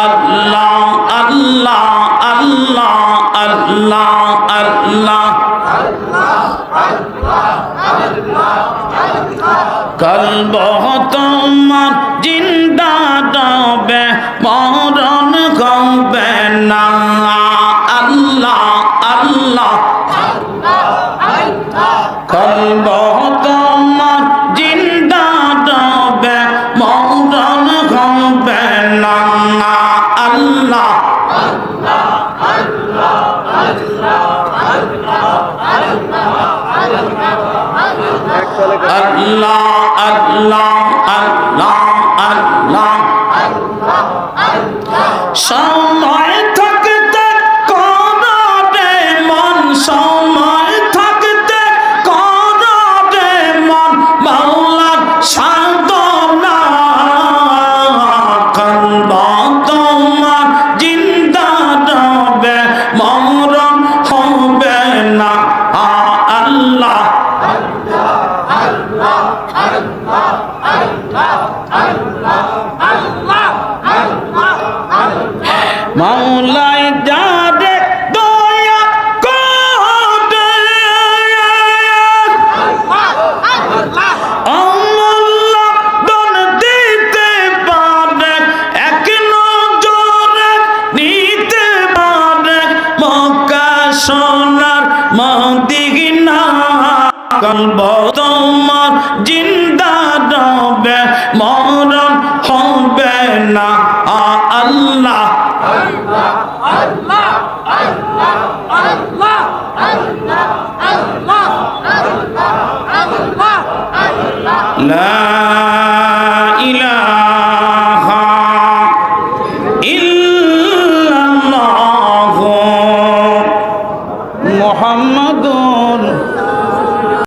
আল্লাহ আল্লাহ আল্লাহ আল্লাহ আল্লাহ কলব তোমার জিন্দা রবে মরণ হবে না আল্লাহ আল্লাহ কলব তোমার জিন্দা রবে মরণ হবে না আল্লাহ আল্লাহ আল্লাহ আল্লাহ আল্লাহ সময় থাকতে করবে মন সময় থাকতে করবে মন মাওলার সাধনা কলব তোমার জিন্দা রবে মরণ হবে না আল্লাহ মাওলায় যারে দয়া করে আল্লাহ দন দিতে পারে এক নজরে নিতে পারে মক্কা সোনার মদিনা কলব তোমার জিন্দা রবে মরণ হবে না আল্লাহ লা ইলাহা ইল্লাল্লাহু মুহাম্মাদুর